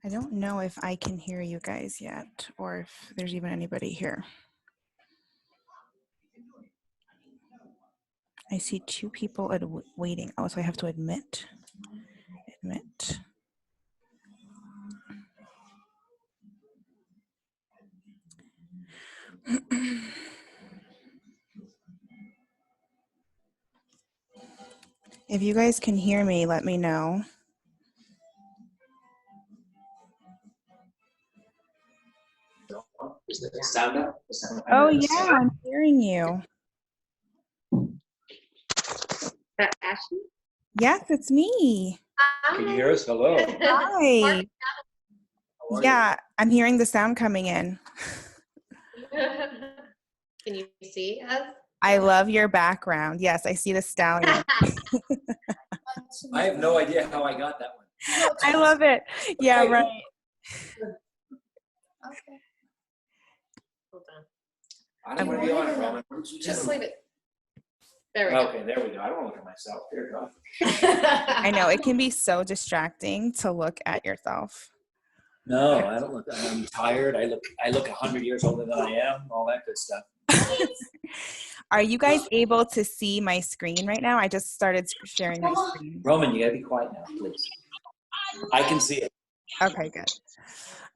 I don't know if I can hear you guys yet or if there's even anybody here. I see 2 people waiting. Oh, so I have to admit. Admit. If you guys can hear me, let me know. Is the sound up? Oh yeah, I'm hearing you. Ashley? Yes, it's me. Can you hear us? Hello. Hi. Yeah, I'm hearing the sound coming in. Can you see us? I love your background. Yes, I see the stallion. I have no idea how I got that one. I love it. Yeah, Okay. right. Okay. Hold on. I don't want to be on it, Roman. Just leave it. There we go. Okay, there we go. I don't want to look at myself. There you go. I know it can be so distracting to look at yourself. No, I don't look. I'm tired. I look 100 years older than I am. All that good stuff. Are you guys able to see my screen right now? I just started sharing my screen. Roman, you gotta be quiet now, please. I can see it. Okay, good.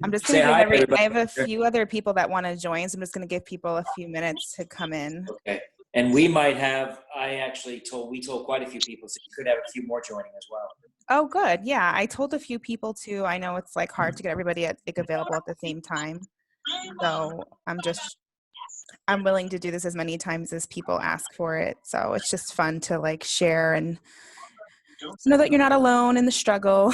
I'm just Say going hi, to give everybody. I have a few other people that want to join, so I'm just going to give people a few minutes to come in. Okay. And we might have. We told quite a few people, so you could have a few more joining as well. Oh, good. Yeah, I told a few people too. I know it's like hard to get everybody available at the same time. So I'm willing to do this as many times as people ask for it. So it's just fun to like share and know that you're not alone in the struggle.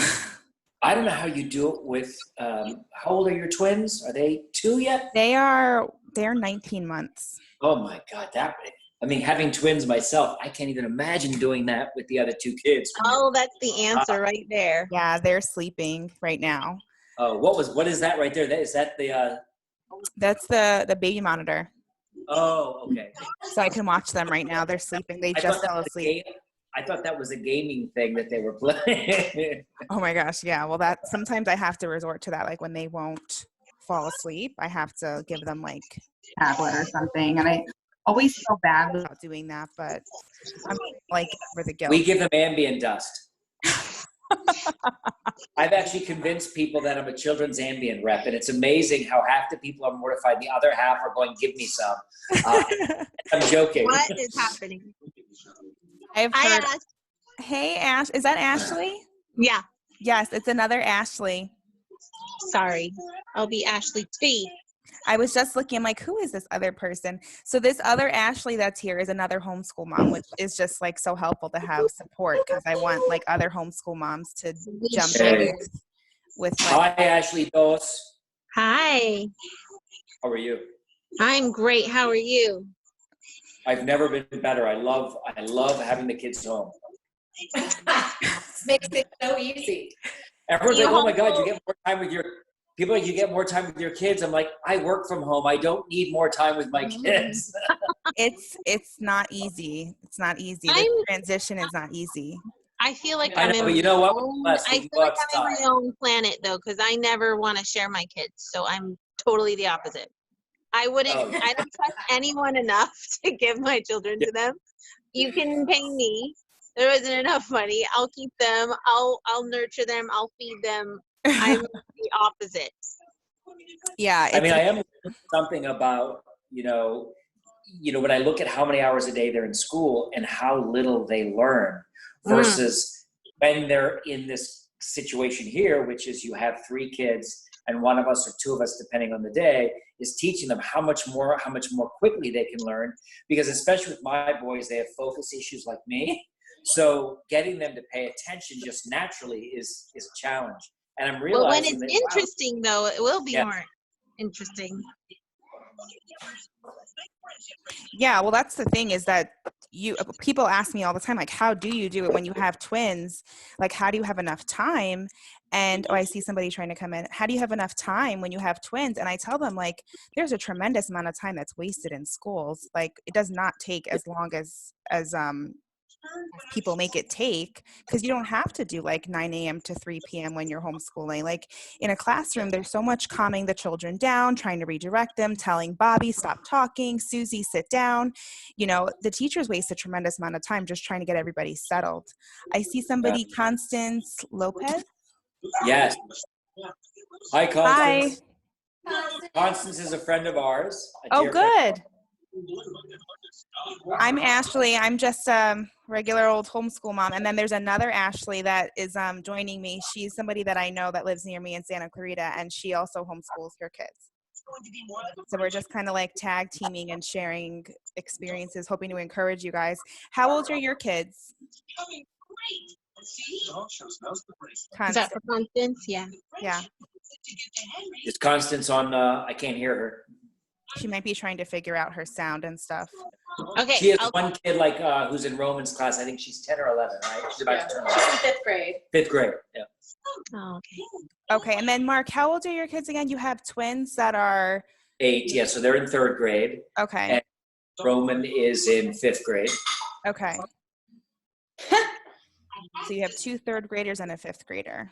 I don't know how you do it with. How old are your twins? Are they 2 yet? They're 19 months. Oh my God, I mean, having twins myself, I can't even imagine doing that with the other 2 kids. Oh, that's the answer right there. Yeah, they're sleeping right now. Oh, what is that right there? Is that the? That's the baby monitor. Oh, okay. So I can watch them right now. They're sleeping. They just fell asleep. I thought that was a gaming thing that they were playing. Oh my gosh, yeah. Well, that sometimes I have to resort to that. Like when they won't fall asleep, I have to give them like tablet or something. And I always feel bad about doing that, but I'm like for the guilt. We give them Ambien dust. I've actually convinced people that I'm a children's Ambien rep, and it's amazing how half the people are mortified, the other half are going, "Give me some." I'm joking. What is happening? I've heard. Hi, Ash. Hey, Ash. Is that Ashley? Yeah. Yes, it's another Ashley. Sorry. I'll be Ashley T. I was just looking, I'm like, who is this other person? So this other Ashley that's here is another homeschool mom, which is just like so helpful to have support because I want like other homeschool moms to jump in with like. Hi, Ashley Dos. Hi. How are you? I'm great. How are you? I've never been better. I love having the kids home. Makes it so easy. Everyone's like, "Oh my God, you get more time with your." People are like, "You get more time with your kids." I'm like, I work from home. I don't need more time with my kids. It's not easy. It's not easy. The transition is not easy. I feel like I know, but you know what? I feel like I'm in my own planet though, because I never want to share my kids. So I'm totally the opposite. I don't trust anyone enough to give my children to them. You can pay me. There isn't enough money. I'll keep them. I'll nurture them. I'll feed them. I'm the opposite. Yeah. I mean, I am something about, when I look at how many hours a day they're in school and how little they learn versus when they're in this situation here, which is you have 3 kids and one of us or 2 of us, depending on the day, is teaching them how much more quickly they can learn. Because especially with my boys, they have focus issues like me. So getting them to pay attention just naturally is a challenge. And I'm realizing when it's interesting, though, it will be more interesting. Yeah, well, that's the thing is that people ask me all the time, like, how do you do it when you have twins? Like, how do you have enough time? And I see somebody trying to come in. How do you have enough time when you have twins? And I tell them, like, there's a tremendous amount of time that's wasted in schools. Like, it does not take as long as people make it take, because you don't have to do like 9 a.m. to 3 p.m. when you're homeschooling. Like in a classroom, there's so much calming the children down, trying to redirect them, telling Bobby, stop talking, Susie, sit down. You know, the teachers waste a tremendous amount of time just trying to get everybody settled. I see somebody, Constance Lopez. Yes. Hi, Hi. Constance. Constance is a friend of ours. Oh, dear friend. good. I'm Ashley. I'm just a regular old homeschool mom. And then there's another Ashley that is joining me. She's somebody that I know that lives near me in Santa Clarita, and she also homeschools her kids. So we're just kind of like tag teaming and sharing experiences, hoping to encourage you guys. How old are your kids? Is that for Constance? Yeah. Yeah. Is Constance on? I can't hear her. She might be trying to figure out her sound and stuff. Okay. She has one kid like who's in Roman's class. I think she's 10 or 11, right? She's about to turn 11. Fifth grade. Fifth grade. Yeah. Oh, okay. Okay. And then Mark, how old are your kids again? You have twins that are 8. Yeah. So they're in 3rd grade. okay. And Roman is in 5th grade. Okay. So you have 2 3rd graders and a 5th grader.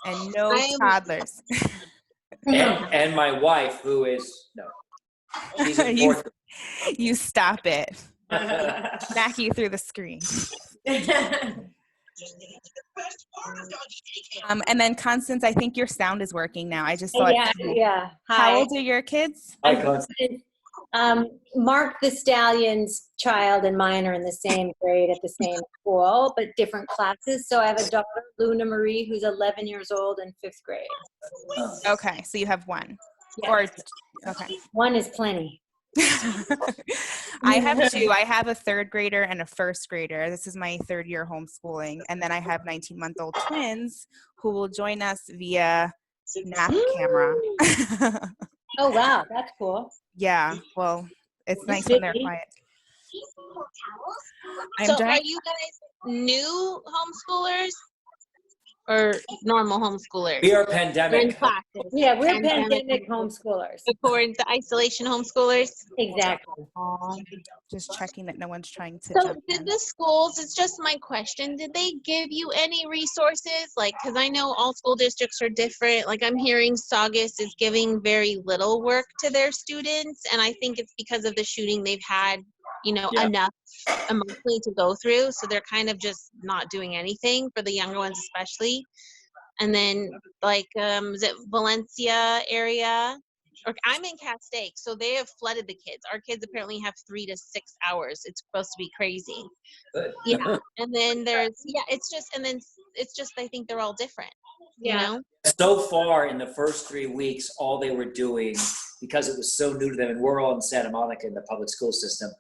And no toddlers. And my wife, who is she's in 4th. You stop it. Smack you through the screen. And then Constance, I think your sound is working now. I just saw it. Yeah. Hi. How old are your kids? Hi, Constance. Mark the Stallion's child and mine are in the same grade at the same school, but different classes. So I have a daughter, Luna Marie, who's 11 years old in 5th grade. Okay, so you have one. Yeah. Or okay. One is plenty. I have 2. I have a 3rd grader and a 1st grader. This is my 3rd year homeschooling. And then I have 19-month-old twins who will join us via nap camera. Oh, wow. That's cool. Yeah, well, it's nice when they're quiet. So are you guys new homeschoolers or normal homeschoolers? We are We're in pandemic. classes. Yeah, we're Pandemic pandemic homeschoolers. According to isolation homeschoolers. Exactly. Just checking that no one's trying to So jump did in. the schools, it's just my question, did they give you any resources? Like, because I know all school districts are different. Like I'm hearing Saugus is giving very little work to their students. And I think it's because of the shooting they've had, enough emotionally to go through. So they're kind of just not doing anything for the younger ones, especially. And then like, is it Valencia area? Or I'm in Castaic, so they have flooded the kids. Our kids apparently have 3 to 6 hours. It's supposed to be crazy. Yeah. And then it's just I think they're all different. You know? So far in the first 3 weeks, all they were doing, because it was so new to them, and we're all in Santa Monica in the public school system,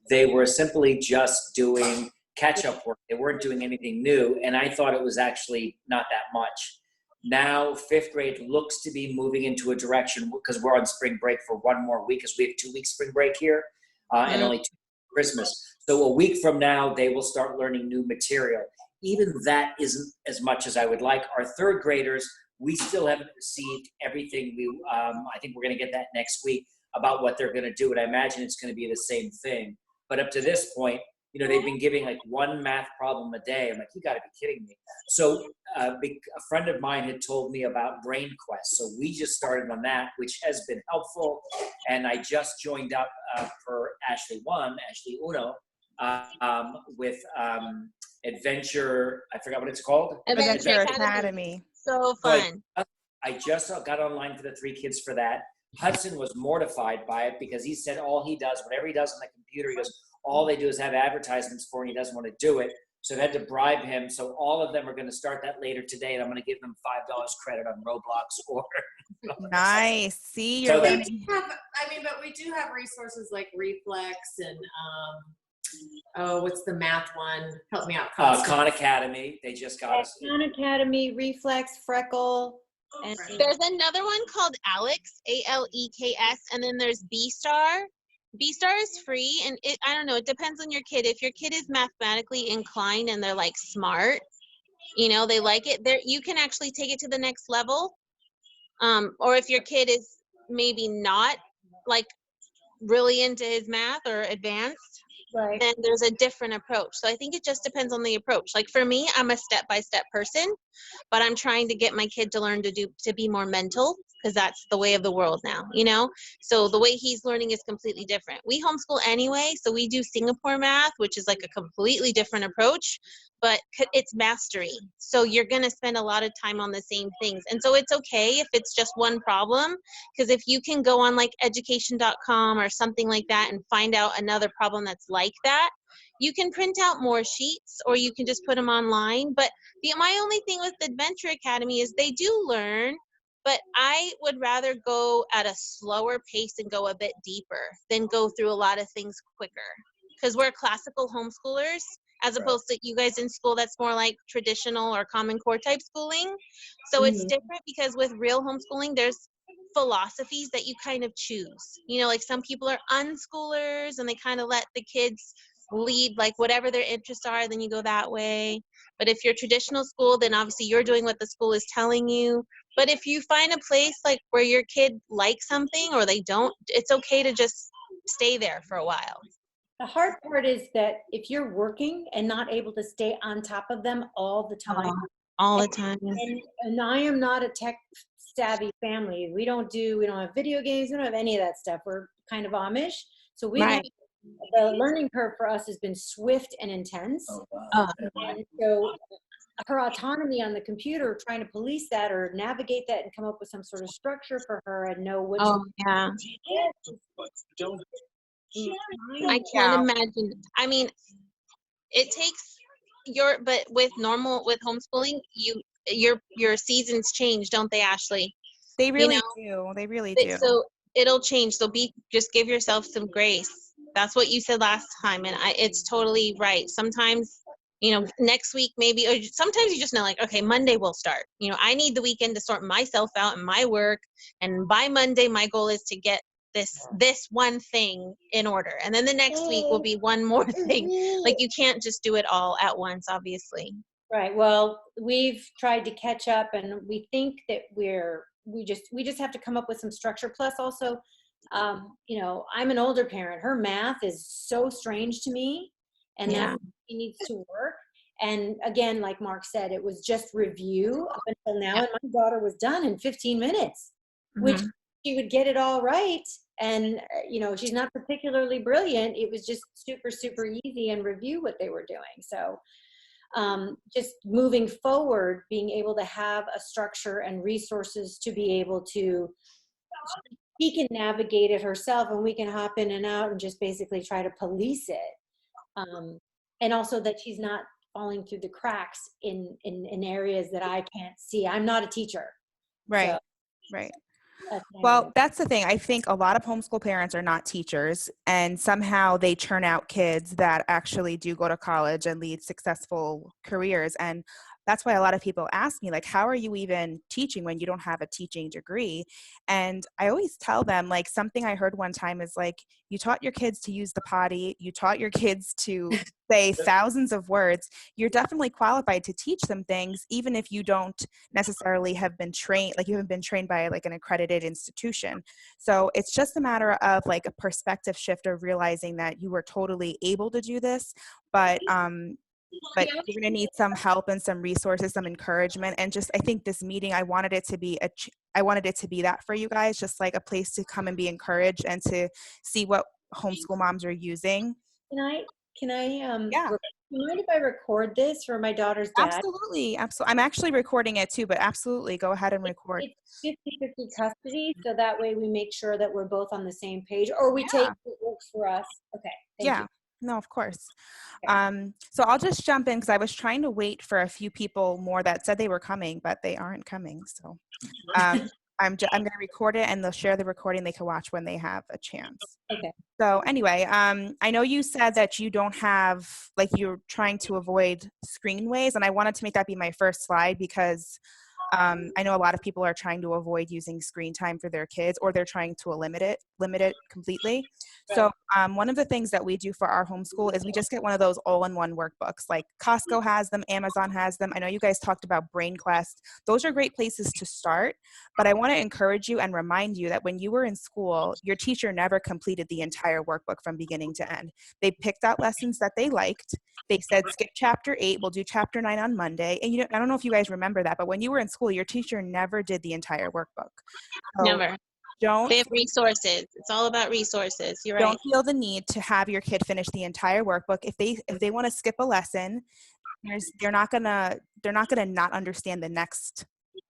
they were simply just doing catch-up work. They weren't doing anything new, and I thought it was actually not that much. Now, 5th grade looks to be moving into a direction, because we're on spring break for 1 more week, because we have 2 weeks spring break here, and only 2 Christmas. So a week from now, they will start learning new material. Even that isn't as much as I would like. Our 3rd graders, we still haven't received everything. I think we're going to get that next week about what they're going to do, and I imagine it's going to be the same thing. But up to this point, they've been giving like 1 math problem a day. I'm like, you got to be kidding me. So a friend of mine had told me about Brain Quest. So we just started on that, which has been helpful. And I just joined up for Ashley Uno, with Adventure, I forgot what it's called. Adventure Academy. So fun. So I just got online for the 3 kids for that. Hudson was mortified by it because he said whatever he does on the computer, he goes, all they do is have advertisements for, and he doesn't want to do it. So I had to bribe him. So all of them are going to start that later today, and I'm going to give them $5 credit on Roblox or. Nice. See, So you're They learning. do have, but we do have resources like Reflex and what's the math one? Help me out. Khan Academy. They just got us. Khan Academy, Reflex, Freckle. And there's another one called Alex, ALEKS, and then there's B-Star. B-Star is free, and I don't know, it depends on your kid. If your kid is mathematically inclined and they're like smart, they like it, you can actually take it to the next level. Or if your kid is maybe not like really into his math or advanced, Right. then there's a different approach. So I think it just depends on the approach. Like for me, I'm a step-by-step person, but I'm trying to get my kid to learn to be more mental, because that's the way of the world now, you know? So the way he's learning is completely different. We homeschool anyway, so we do Singapore math, which is like a completely different approach, but it's mastery. So you're going to spend a lot of time on the same things. And so it's okay if it's just one problem, because if you can go on like education.com or something like that and find out another problem that's like that, you can print out more sheets or you can just put them online. But my only thing with Adventure Academy is they do learn, but I would rather go at a slower pace and go a bit deeper than go through a lot of things quicker. Because we're classical homeschoolers, as opposed to you guys in school that's more like traditional or Common Core type schooling. So it's different, because with real homeschooling, there's philosophies that you kind of choose. You know, like some people are unschoolers and they kind of let the kids lead like whatever their interests are, then you go that way. But if you're traditional school, then obviously you're doing what the school is telling you. But if you find a place like where your kid likes something or they don't, it's okay to just stay there for a while. The hard part is that if you're working and not able to stay on top of them all the time, All the time. and I am not a tech savvy family. We don't have video games. We don't have any of that stuff. We're kind of Amish. So the learning curve for us has been swift and intense. And so her autonomy on the computer, trying to police that or navigate that and come up with some sort of structure for her and know which. I can't imagine. I mean, it takes but with homeschooling, your seasons change, don't they, Ashley? They really do. They really do. So it'll change. So just give yourself some grace. That's what you said last time, and it's totally right. Sometimes, next week maybe, or sometimes you just know, like, okay, Monday we'll start. I need the weekend to sort myself out and my work, and by Monday my goal is to get this one thing in order, and then the next week will be one more thing. Like, you can't just do it all at once, obviously. Right. Well, we've tried to catch up, and we think that we just have to come up with some structure. Plus, also, I'm an older parent. Her math is so strange to me, and that she needs to work. And again, like Mark said, it was just review up until now, and my daughter was done in 15 minutes, which she would get it all right. And, she's not particularly brilliant. It was just super, super easy and review what they were doing. So just moving forward, being able to have a structure and resources to be able to, she can navigate it herself and we can hop in and out and just basically try to police it. And also that she's not falling through the cracks in areas that I can't see. I'm not a teacher. Right. So, right. Well, that's the thing. I think a lot of homeschool parents are not teachers, and somehow they churn out kids that actually do go to college and lead successful careers. And that's why a lot of people ask me, like, how are you even teaching when you don't have a teaching degree? And I always tell them, like, something I heard one time is like, you taught your kids to use the potty, you taught your kids to say thousands of words. You're definitely qualified to teach them things, even if you don't necessarily have been trained, like you haven't been trained by like an accredited institution. So it's just a matter of like a perspective shift of realizing that you were totally able to do this, but you're going to need some help and some resources, some encouragement. And just, I think this meeting, I wanted it to be that for you guys, just like a place to come and be encouraged and to see what homeschool moms are using. Can I you mind if I record this for my daughter's dad? Absolutely. I'm actually recording it too, but absolutely go ahead and record. It's 50-50 custody, so that way we make sure that we're both on the same page, or we take what works for us. Okay. Thank you. No, of course. So I'll just jump in because I was trying to wait for a few people more that said they were coming, but they aren't coming. So I'm going to record it, and they'll share the recording. They can watch when they have a chance. Okay. So anyway, I know you said that you don't have, like, you're trying to avoid screenways, and I wanted to make that be my first slide because I know a lot of people are trying to avoid using screen time for their kids, or they're trying to limit it completely. So one of the things that we do for our homeschool is we just get one of those all-in-one workbooks. Like Costco has them, Amazon has them. I know you guys talked about Brain Quest. Those are great places to start, but I want to encourage you and remind you that when you were in school, your teacher never completed the entire workbook from beginning to end. They picked out lessons that they liked. They said, skip chapter 8, we'll do chapter 9 on Monday. And I don't know if you guys remember that, but when you were in school, your teacher never did the entire workbook. So Never. don't They have resources. It's all about resources. You're right. don't feel the need to have your kid finish the entire workbook. If they want to skip a lesson, they're not gonna not understand the next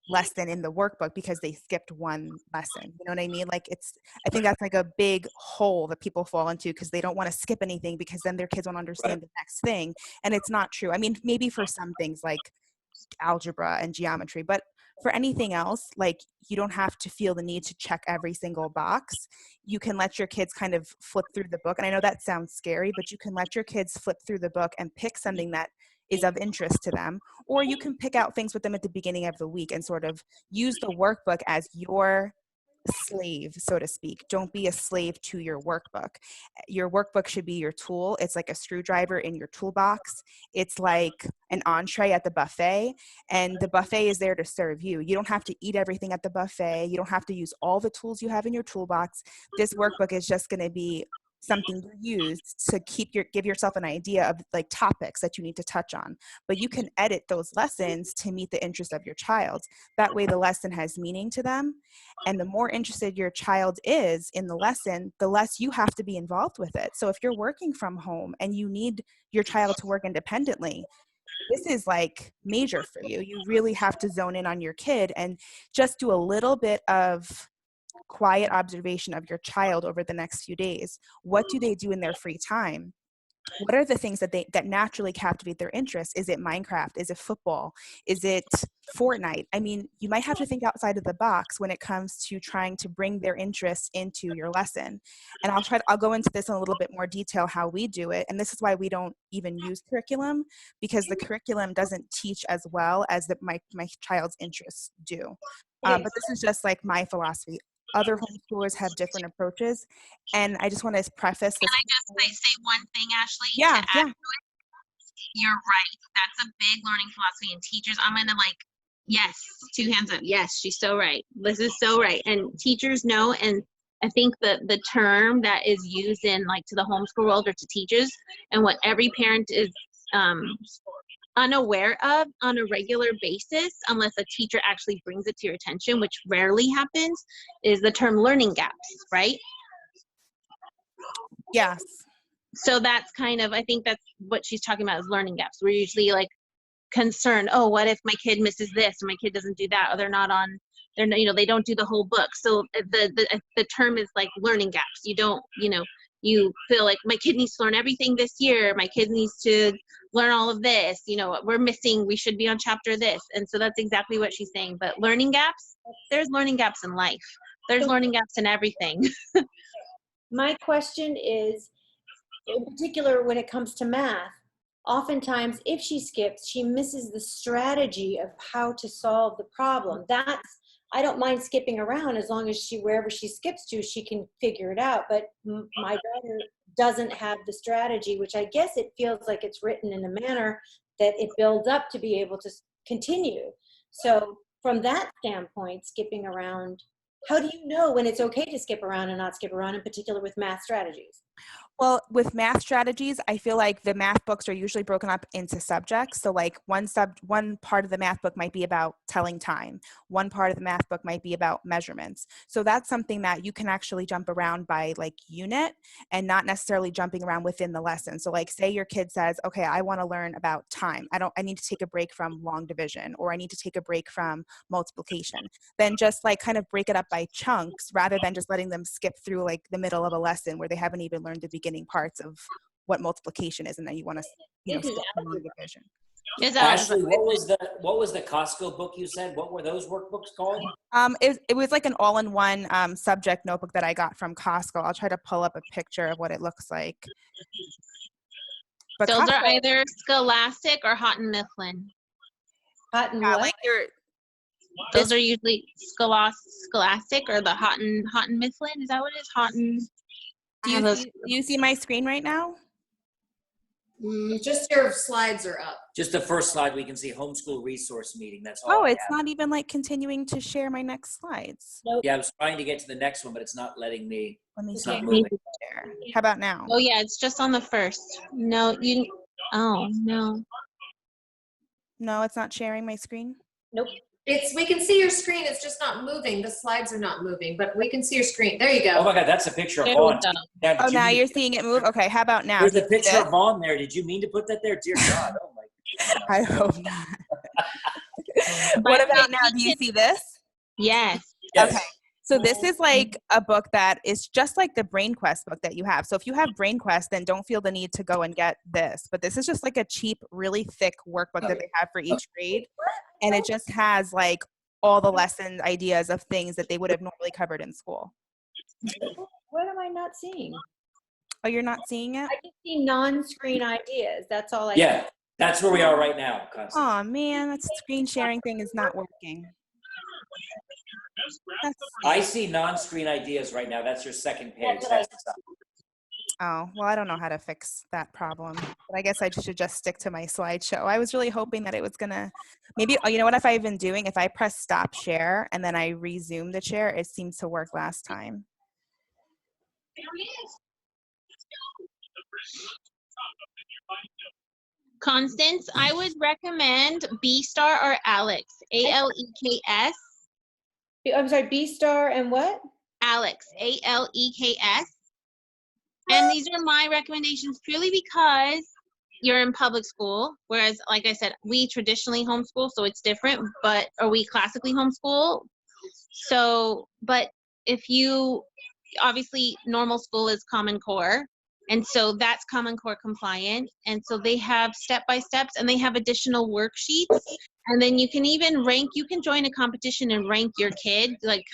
lesson in the workbook because they skipped one lesson. You know what I mean? Like I think that's like a big hole that people fall into because they don't want to skip anything because then their kids won't understand the next thing. And it's not true. I mean, maybe for some things like algebra and geometry, but for anything else, like you don't have to feel the need to check every single box. You can let your kids kind of flip through the book. And I know that sounds scary, but you can let your kids flip through the book and pick something that is of interest to them, or you can pick out things with them at the beginning of the week and sort of use the workbook as your slave, so to speak. Don't be a slave to your workbook. Your workbook should be your tool. It's like a screwdriver in your toolbox. It's like an entree at the buffet, and the buffet is there to serve you. You don't have to eat everything at the buffet. You don't have to use all the tools you have in your toolbox. This workbook is just going to be something you use to give yourself an idea of like topics that you need to touch on, but you can edit those lessons to meet the interest of your child. That way the lesson has meaning to them, and the more interested your child is in the lesson, the less you have to be involved with it. So if you're working from home and you need your child to work independently, this is like major for you. You really have to zone in on your kid and just do a little bit of quiet observation of your child over the next few days. What do they do in their free time? What are the things that naturally captivate their interest? Is it Minecraft? Is it football? Is it Fortnite? I mean, you might have to think outside of the box when it comes to trying to bring their interests into your lesson. And I'll go into this in a little bit more detail how we do it. And this is why we don't even use curriculum, because the curriculum doesn't teach as well as my child's interests do. But this is just like my philosophy. Other homeschoolers have different approaches, and I just want to preface this. Can I just say one thing, Ashley? Yeah, to add to it? You're right. That's a big learning philosophy. And teachers, I'm gonna yes, 2 hands up. Yes, she's so right. This is so right. And teachers know, and I think the term that is used in to the homeschool world or to teachers, and what every parent is unaware of on a regular basis, unless a teacher actually brings it to your attention, which rarely happens, is the term learning gaps, right? Yes. So that's I think that's what she's talking about, is learning gaps. We're usually concerned, oh, what if my kid misses this, or my kid doesn't do that, or they don't do the whole book. So the term is learning gaps. You don't, you feel like my kid needs to learn everything this year. My kid needs to learn all of this. We should be on chapter this. And so that's exactly what she's saying. But learning gaps, there's learning gaps in life. There's learning gaps in everything. My question is, in particular, when it comes to math, oftentimes if she skips, she misses the strategy of how to solve the problem. I don't mind skipping around as long as wherever she skips to, she can figure it out. But my daughter doesn't have the strategy, which I guess it feels like it's written in a manner that it builds up to be able to continue. So from that standpoint, skipping around, how do you know when it's okay to skip around and not skip around, in particular with math strategies? Well, with math strategies, I feel like the math books are usually broken up into subjects. So like one part of the math book might be about telling time. One part of the math book might be about measurements. So that's something that you can actually jump around by unit and not necessarily jumping around within the lesson. So say your kid says, okay, I want to learn about time. I need to take a break from long division, or I need to take a break from multiplication. Then just kind of break it up by chunks rather than just letting them skip through the middle of a lesson where they haven't even learned the beginning parts of what multiplication is, and then you want to skip long division. Ashley, what was the Costco book you said? What were those workbooks called? It was an all-in-one subject notebook that I got from Costco. I'll try to pull up a picture of what it looks like. But those Costco, are either Scholastic or Houghton Mifflin. Houghton yeah, what? Those are usually Scholastic or the Houghton Mifflin. Is that what it is? Houghton. Do you see my screen right now? Just your slides are up. Just the first slide, we can see homeschool resource meeting. That's all. Oh, I it's have. not even like continuing to share my next slides. Yeah, I was trying to get to the next one, but it's not letting me. Let me It's see. not moving. Share. How about now? Oh yeah, it's just on the first. No, oh no. No, it's not sharing my screen. Nope. We can see your screen. It's just not moving. The slides are not moving, but we can see your screen. There you Oh go. my God, that's a picture of There we Vaughn. go. Now, Oh, now you're seeing it move? Okay, how about now? There's Do a you see picture this? of Vaughn there. Did you mean to put that there? Dear God. Oh my God. I hope not. What But about now? Do you see this? Yes. Yes. Okay. So this is like a book that is just like the Brain Quest book that you have. So if you have Brain Quest, then don't feel the need to go and get this. But this is just like a cheap, really thick workbook that they have for each grade. And it just has like all the lesson ideas of things that they would have normally covered in school. What am I not seeing? Oh, you're not seeing it? I just see non-screen ideas. That's all I Yeah, that's where we are right now, Constance. Oh man, that screen sharing thing is not working. I see non-screen ideas right now. That's your second page. That's what's up. Oh, well, I don't know how to fix that problem, but I guess I should just stick to my slideshow. I was really hoping that it was gonna, maybe, you know what I've been doing? If I press stop share and then I resume the share, it seems to work last time. Constance, I would recommend B-Star or Alex. Aleks. I'm sorry, B-Star and what? Alex. Aleks. And these are my recommendations purely because you're in public school, whereas, like I said, we traditionally homeschool, so it's different, or we classically homeschool. So, but if you, obviously normal school is Common Core, and so that's Common Core compliant, and so they have step-by-steps, and they have additional worksheets, and then you can even you can join a competition and rank your kid, like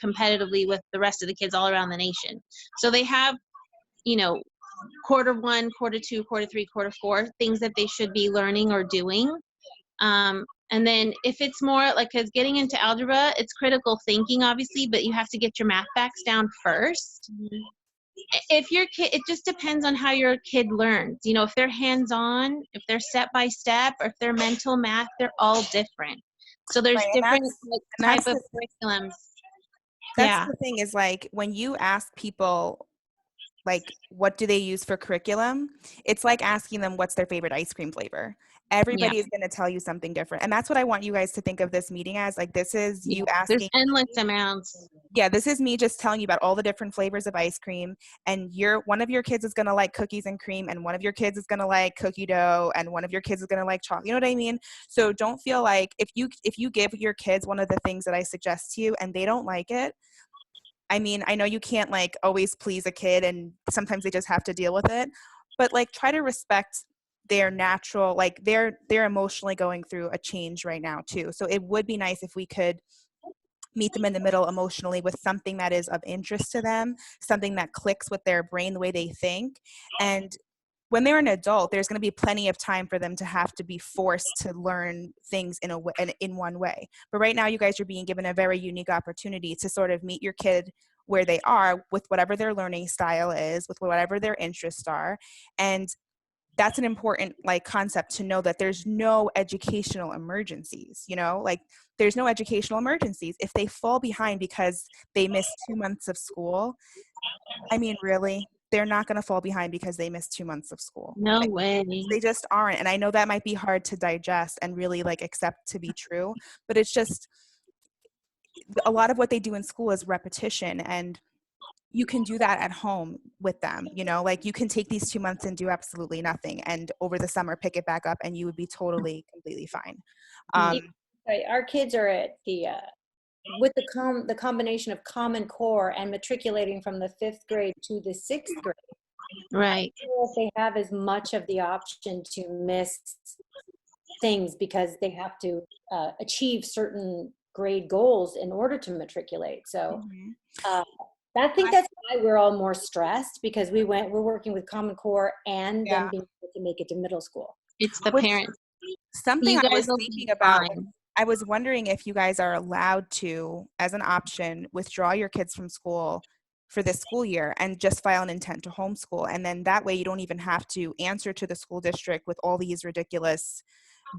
competitively with the rest of the kids all around the nation. So they have, quarter 1, quarter 2, quarter 3, quarter 4, things that they should be learning or doing. And then if it's more like, because getting into algebra, it's critical thinking, obviously, but you have to get your math facts down first. If your kid, it just depends on how your kid learns. If they're hands-on, if they're step-by-step, or if they're mental math, they're all different. So there's Right, different type of curriculums. That's the thing is like when you ask people, like, what do they use for curriculum? It's like asking them what's their favorite ice cream flavor. Everybody is going to tell you something different. And that's what I want you guys to think of this meeting as. Like, this is you asking. There's endless amounts. Yeah, this is me just telling you about all the different flavors of ice cream. And one of your kids is going to like cookies and cream, and one of your kids is going to like cookie dough, and one of your kids is going to like chocolate. You know what I mean? So don't feel like if you give your kids one of the things that I suggest to you and they don't like it, I mean, I know you can't like always please a kid, and sometimes they just have to deal with it, but like try to respect their natural, like they're emotionally going through a change right now too. So it would be nice if we could meet them in the middle emotionally with something that is of interest to them, something that clicks with their brain, the way they think. And when they're an adult, there's going to be plenty of time for them to have to be forced to learn things in one way. But right now, you guys are being given a very unique opportunity to sort of meet your kid where they are with whatever their learning style is, with whatever their interests are. And that's an important like concept to know, that there's no educational emergencies, like there's no educational emergencies. If they fall behind because they missed 2 months of school, I mean, really, they're not going to fall behind because they missed 2 months of school. No way. They just aren't. And I know that might be hard to digest and really like accept to be true, but it's just a lot of what they do in school is repetition, and you can do that at home with them. Like you can take these 2 months and do absolutely nothing, and over the summer pick it back up and you would be totally completely fine. Our kids are at the with the combination of Common Core and matriculating from the 5th grade to the 6th grade. Right. They have as much of the option to miss things because they have to achieve certain grade goals in order to matriculate. So I think that's why we're all more stressed, because we're working with Common Core and then being able to make it to middle school. It's the parents. Something I was thinking about I was wondering if you guys are allowed to, as an option, withdraw your kids from school for this school year and just file an intent to homeschool. And then that way you don't even have to answer to the school district with all these ridiculous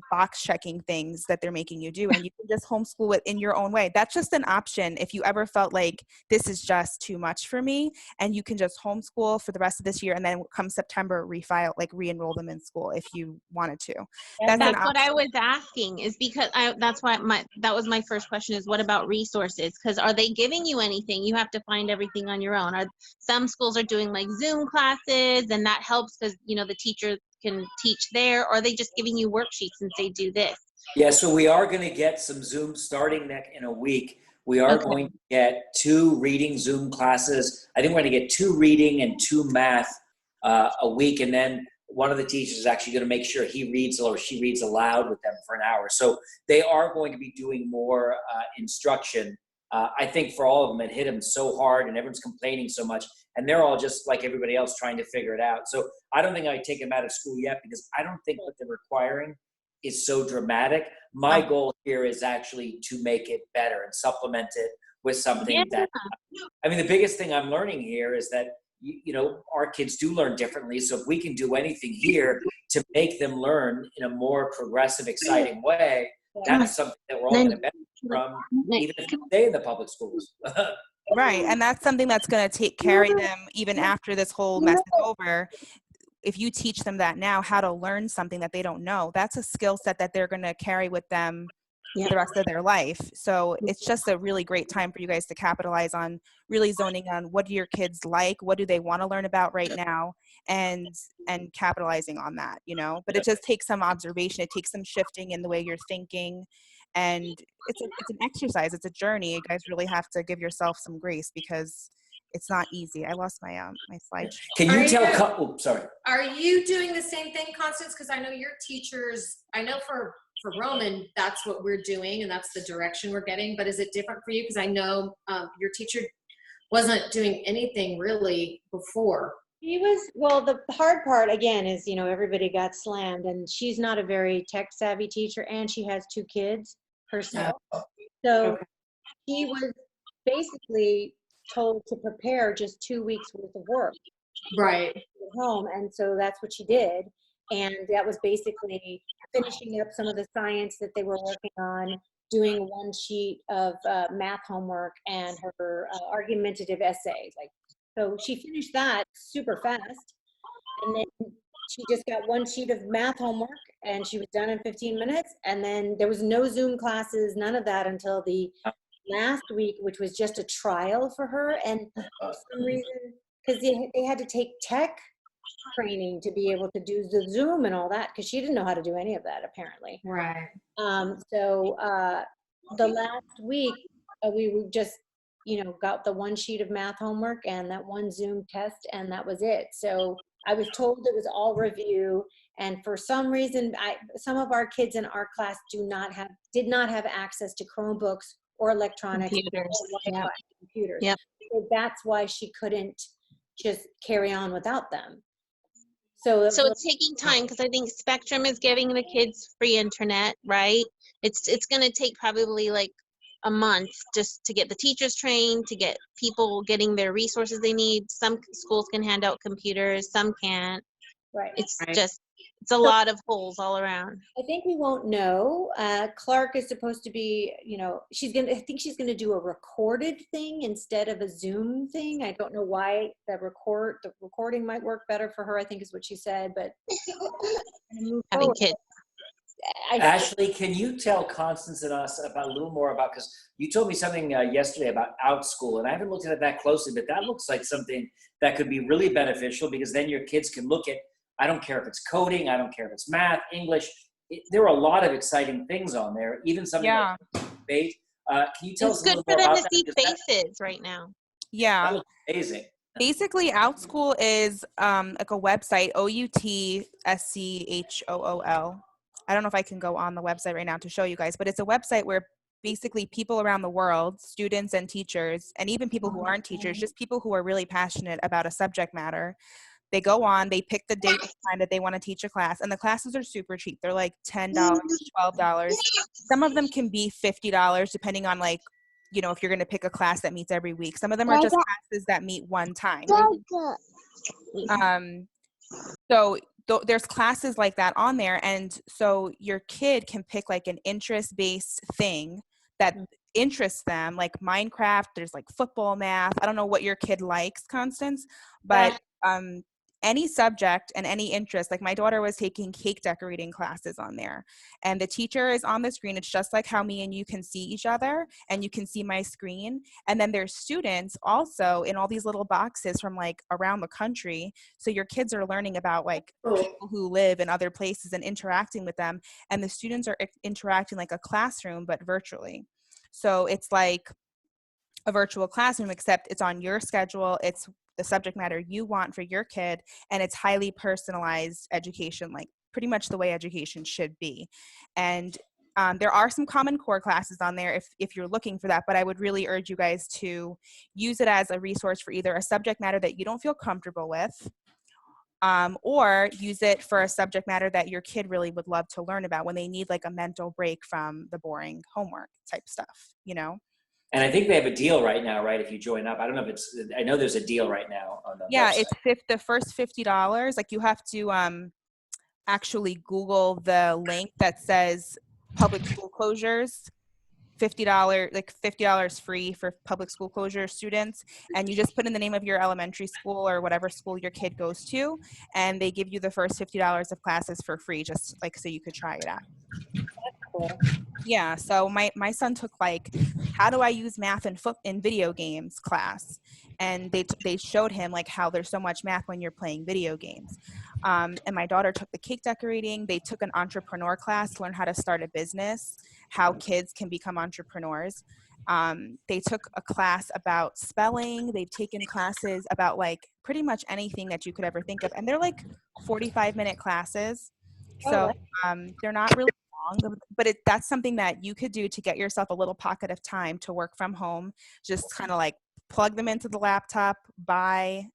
box checking things that they're making you do, and you can just homeschool it in your own way. That's just an option if you ever felt like this is just too much for me, and you can just homeschool for the rest of this year, and then come September refile, like re-enroll them in school if you wanted to. That's an That's what I option. was asking, is because that's why that was my first question, is what about resources? Because are they giving you anything? You have to find everything on your own. Some schools are doing like Zoom classes, and that helps because, you know, the teacher can teach there, or are they just giving you worksheets and say do this? Yeah, so we are going to get some Zoom starting in a week. We are Okay. going to get 2 reading Zoom classes. I think we're going to get 2 reading and 2 math a week. And then one of the teachers is actually going to make sure he reads or she reads aloud with them for an hour. So they are going to be doing more instruction. I think for all of them, it hit them so hard and everyone's complaining so much. And they're all just like everybody else trying to figure it out. So I don't think I'd take them out of school yet because I don't think what they're requiring is so dramatic. My goal here is actually to make it better and supplement it with something that, I mean, the biggest thing I'm learning here is that, you know, our kids do learn differently. So if we can do anything here to make them learn in a more progressive, exciting way, that's something that we're all going to benefit from, even if you stay in the public schools. Right, and that's something that's going to carry them even after this whole mess is over. If you teach them that now, how to learn something that they don't know, that's a skill set that they're going to carry with them for the rest of their life. So it's just a really great time for you guys to capitalize on really zoning on what do your kids like, what do they want to learn about right now, and capitalizing on that, you know. But it just takes some observation, it takes some shifting in the way you're thinking, and it's an exercise, it's a journey. You guys really have to give yourself some grace because it's not easy. I lost my my slide. Can you tell? Sorry. Are you doing the same thing, Constance? Because I know your teachers. I know for Roman, that's what we're doing, and that's the direction we're getting. But is it different for you? Because I know your teacher wasn't doing anything really before. He was, well, the hard part again is, you know, everybody got slammed, and she's not a very tech savvy teacher, and she has 2 kids herself. So he was basically told to prepare just 2 weeks worth of work Right. at home, and so that's what she did. And that was basically finishing up some of the science that they were working on, doing 1 sheet of math homework and her argumentative essays. Like, so she finished that super fast, and then she just got 1 sheet of math homework, and she was done in 15 minutes. And then there was no Zoom classes, none of that until the last week, which was just a trial for her. And for some reason, because they had to take tech training to be able to do the Zoom and all that, because she didn't know how to do any of that apparently. Right. So the last week we just, you know, got the 1 sheet of math homework and that 1 Zoom test, and that was it. So I was told it was all review, and for some reason, some of our kids in our class did not have access to Chromebooks or electronics Computers. or Wi-Fi computers. Yep. So that's why she couldn't just carry on without them. So it's taking time, because I think Spectrum is giving the kids free internet, right? It's going to take probably like a month just to get the teachers trained, to get people getting their resources they need. Some schools can hand out computers, some can't. Right. It's a lot of holes all around. I think we won't know. Clark is supposed to be, you know, I think she's gonna do a recorded thing instead of a Zoom thing. I don't know why the recording might work better for her, I think is what she said, but Having kids. Ashley, can you tell Constance and us about a little more about, because you told me something yesterday about OutSchool, and I haven't looked at it that closely, but that looks like something that could be really beneficial, because then your kids can look at, I don't care if it's coding, I don't care if it's math, English. There are a lot of exciting things on there, even something like debate. Can you tell us a little more about that? It's good for them to see faces right now. Yeah. That looks amazing. Basically, OutSchool is like a website, OutSchool. I don't know if I can go on the website right now to show you guys, but it's a website where basically people around the world, students and teachers, and even people who aren't teachers, just people who are really passionate about a subject matter, They go on, they pick the date and time that they want to teach a class, and the classes are super cheap. They're like $10, $12. Some of them can be $50 depending on like, you know, if you're going to pick a class that meets every week. Some of them are just classes that meet one time. So there's classes like that on there, and so your kid can pick like an interest-based thing that interests them, like Minecraft. There's like football, math. I don't know what your kid likes, Constance, but any subject and any interest. Like my daughter was taking cake decorating classes on there, and the teacher is on the screen. It's just like how me and you can see each other, and you can see my screen. And then there's students also in all these little boxes from like around the country. So your kids are learning about like people who live in other places and interacting with them. And the students are interacting like a classroom, but virtually. So it's like a virtual classroom, except it's on your schedule. It's the subject matter you want for your kid, and it's highly personalized education, like pretty much the way education should be. And there are some Common Core classes on there if you're looking for that, but I would really urge you guys to use it as a resource for either a subject matter that you don't feel comfortable with, or use it for a subject matter that your kid really would love to learn about when they need like a mental break from the boring homework type stuff, you know? And I think they have a deal right now, right? If you join up, I don't know if it's, I know there's a deal right now on the website. It's the first $50. Like you have to actually Google the link that says public school closures, $50 free for public school closure students, and you just put in the name of your elementary school or whatever school your kid goes to, and they give you the first $50 of classes for free, just like so you could try it out. Cool. Yeah, so my son took like, how do I use math in video games class, and they showed him like how there's so much math when you're playing video games. And my daughter took the cake decorating. They took an entrepreneur class to learn how to start a business, how kids can become entrepreneurs. They took a class about spelling. They've taken classes about like pretty much anything that you could ever think of, and they're like 45-minute classes. So they're not really long, but that's something that you could do to get yourself a little pocket of time to work from home. Just kind of like plug them into the laptop,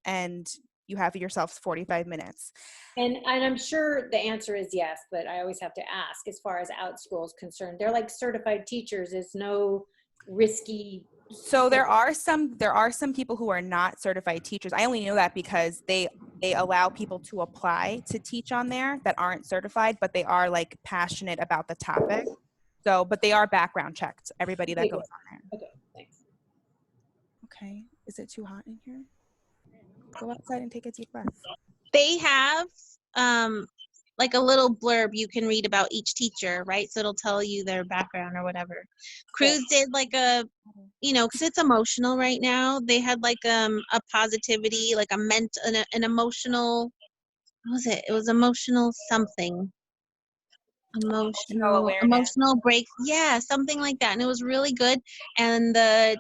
and you have yourself 45 minutes. And I'm sure the answer is yes, but I always have to ask as far as OutSchool is concerned. They're like certified teachers. It's no risky. So there are some people who are not certified teachers. I only know that because they allow people to apply to teach on there that aren't certified, but they are like passionate about the topic. So, but they are background checked, everybody that goes on there. Okay, thanks. Okay, is it too hot in here? Go outside and take a deep breath. They have like a little blurb you can read about each teacher, right? So it'll tell you their background or whatever. Cruz did like a, you know, because it's emotional right now. They had like a positivity, like an emotional, what was it? It was emotional something. Emotional break. Yeah, something like that. And it was really good. And the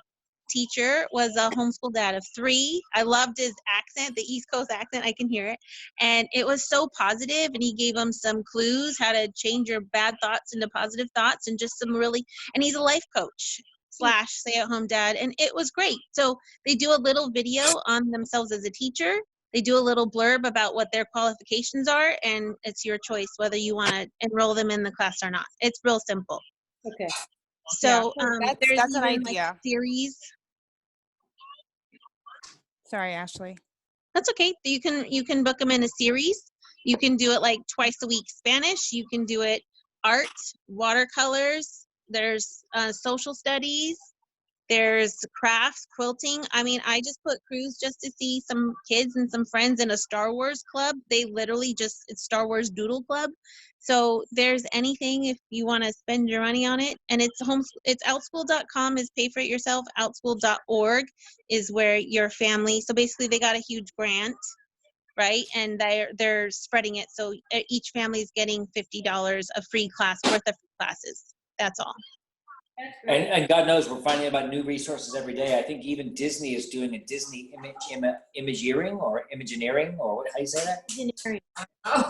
teacher was a homeschool dad of 3. I loved his accent, the East Coast accent. I can hear it. And it was so positive, and he gave them some clues how to change your bad thoughts into positive thoughts, and just some really, and he's a life coach / stay-at-home dad, and it was great. So they do a little video on themselves as a teacher. They do a little blurb about what their qualifications are, and it's your choice whether you want to enroll them in the class or not. It's real simple. Okay. So there's that's an even idea. like series. Sorry, Ashley. That's okay. You can book them in a series. You can do it like twice a week Spanish. You can do it art, watercolors. There's social studies. There's crafts, quilting. I mean, I just put Cruz just to see some kids and some friends in a Star Wars club. They literally it's Star Wars Doodle Club. So there's anything if you want to spend your money on it. And it's outschool.com is pay for it yourself. Outschool.org is where your family, so basically they got a huge grant, right? And they're spreading it. So each family is getting $50 of free class worth of classes. That's all. And God knows we're finding about new resources every day. I think even Disney is doing a Disney imageering, or how do you say that? Engineering.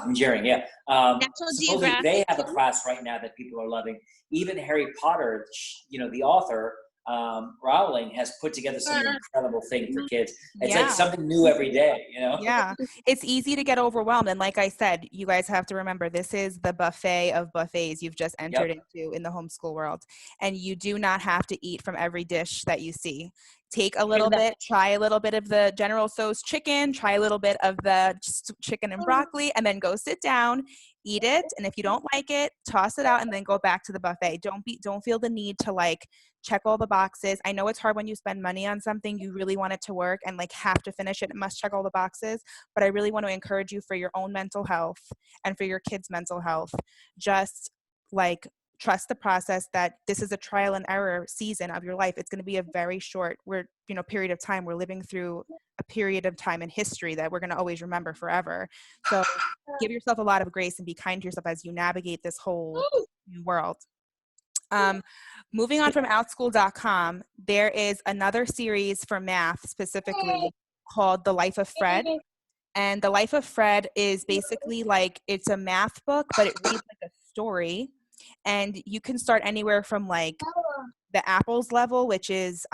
Imageering, yeah. National Supposedly Geographic they have a too. class right now that people are loving. Even Harry Potter, you know, the author, Rowling has put together some incredible thing for kids. It's Yeah. like something new every day, you know? Yeah, it's easy to get overwhelmed. And like I said, you guys have to remember this is the buffet of buffets you've just entered into in the homeschool world. And you do not have to eat from every dish that you see. Take a little bit, try a little bit of the General Tso's chicken, try a little bit of the chicken and broccoli, and then go sit down, eat it. And if you don't like it, toss it out and then go back to the buffet. Don't feel the need to like check all the boxes. I know it's hard when you spend money on something, you really want it to work and like have to finish it and must check all the boxes. But I really want to encourage you for your own mental health and for your kids' mental health. Just like trust the process that this is a trial and error season of your life. It's going to be a very short period of time. We're living through a period of time in history that we're going to always remember forever. So give yourself a lot of grace and be kind to yourself as you navigate this whole new world. Moving on from outschool.com, there is another series for math specifically called The Life of Fred. And The Life of Fred is basically like, it's a math book, but it reads like a story. And you can start anywhere from like the apples level, which is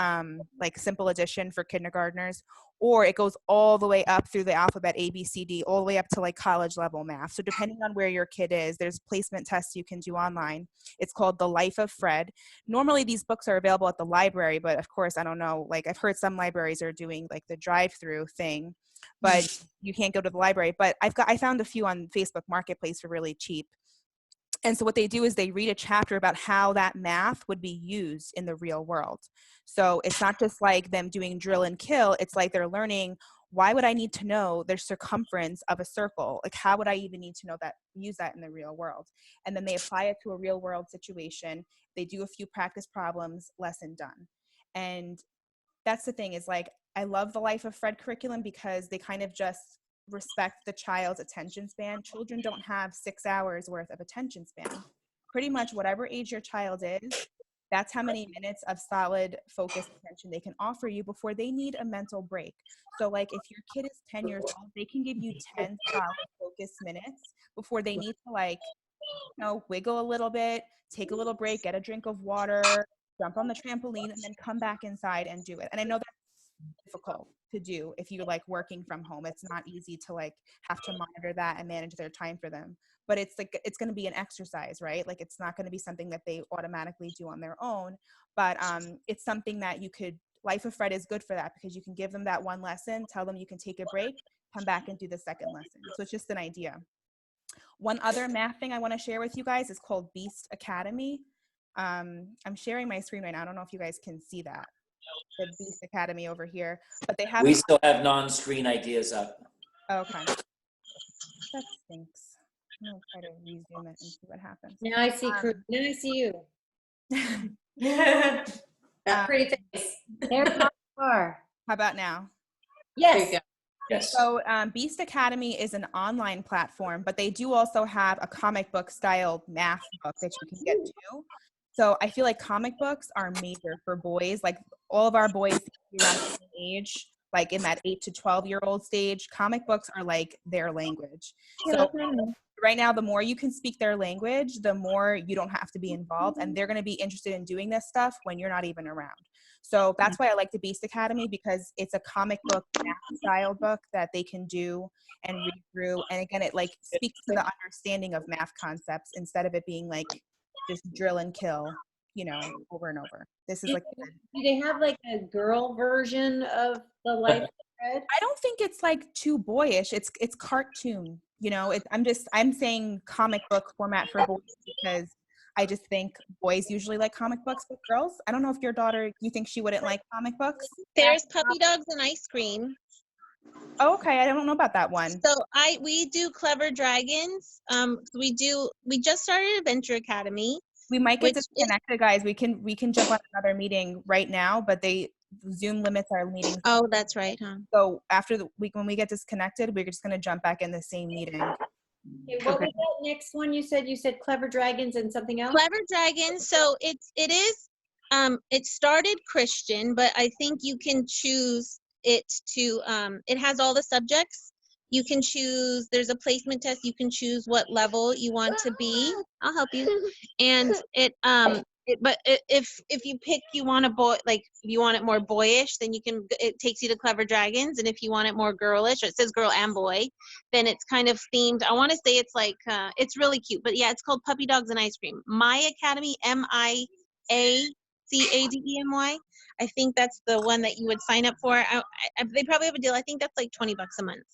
like simple addition for kindergartners, or it goes all the way up through the alphabet A, B, C, D, all the way up to like college level math. So depending on where your kid is, there's placement tests you can do online. It's called The Life of Fred. Normally these books are available at the library, but of course, I don't know, like I've heard some libraries are doing like the drive-through thing, but you can't go to the library. But I found a few on Facebook Marketplace for really cheap. And so what they do is they read a chapter about how that math would be used in the real world. So it's not just like them doing drill and kill. It's like they're learning, why would I need to know the circumference of a circle? Like, how would I even need to know that, use that in the real world? And then they apply it to a real world situation. They do a few practice problems, lesson done. And that's the thing is like, I love the Life of Fred curriculum because they kind of just respect the child's attention span. Children don't have 6 hours worth of attention span. Pretty much whatever age your child is, that's how many minutes of solid focused attention they can offer you before they need a mental break. So like if your kid is 10 years old, they can give you 10 solid focused minutes before they need to like, wiggle a little bit, take a little break, get a drink of water, jump on the trampoline, and then come back inside and do it. And I know that's difficult to do if you're like working from home. It's not easy to like have to monitor that and manage their time for them, but it's like it's going to be an exercise, right? Like it's not going to be something that they automatically do on their own, but it's something that you could, Life of Fred is good for that because you can give them that one lesson, tell them you can take a break, come back and do the second lesson. So it's just an idea. One other math thing I want to share with you guys is called Beast Academy. I'm sharing my screen right now. I don't know if you guys can see that. The Beast Academy over here, but they have. We still have non-screen ideas up. Okay. That stinks. I'm gonna try to resume it and see what happens. Now I see Cruz. Now I see you. That pretty face. There's my car. How about now? There Yes. you go. Yes. So Beast Academy is an online platform, but they do also have a comic book style math book that you can get to. So I feel like comic books are major for boys. Like all of our boys around the same age, like in that 8 to 12-year-old stage, comic books are like their language. So right now, the more you can speak their language, the more you don't have to be involved, and they're going to be interested in doing this stuff when you're not even around. So that's why I like the Beast Academy, because it's a comic book math style book that they can do and read through. And again, it like speaks to the understanding of math concepts instead of it being like just drill and kill, over and over. This is like, Do they have like a girl version of the Life of Fred? I don't think it's like too boyish. It's cartoon, I'm saying comic book format for boys because I just think boys usually like comic books with girls. I don't know if your daughter, you think she wouldn't like comic books? There's puppy dogs and ice cream. Oh, okay. I don't know about that one. So we do Clever Dragons. We just started Adventure Academy. We might get disconnected, guys. We can jump on another meeting right now, but Zoom limits our meetings. Oh, that's right, huh? So after when we get disconnected, we're just going to jump back in the same meeting. Okay, what was that next one you said? You said Clever Dragons and something else? Clever Dragons. So it started Christian, but I think you can choose it to, it has all the subjects. You can choose, there's a placement test. You can choose what level you want to be. I'll help you. And If you pick, you want a boy, like if you want it more boyish, then it takes you to Clever Dragons. And if you want it more girlish, or it says girl and boy, then it's kind of themed. I want to say it's like it's really cute, but yeah, it's called Puppy Dogs and Ice Cream. My Academy, MIACADEMY. I think that's the one that you would sign up for. They probably have a deal. I think that's like $20 a month.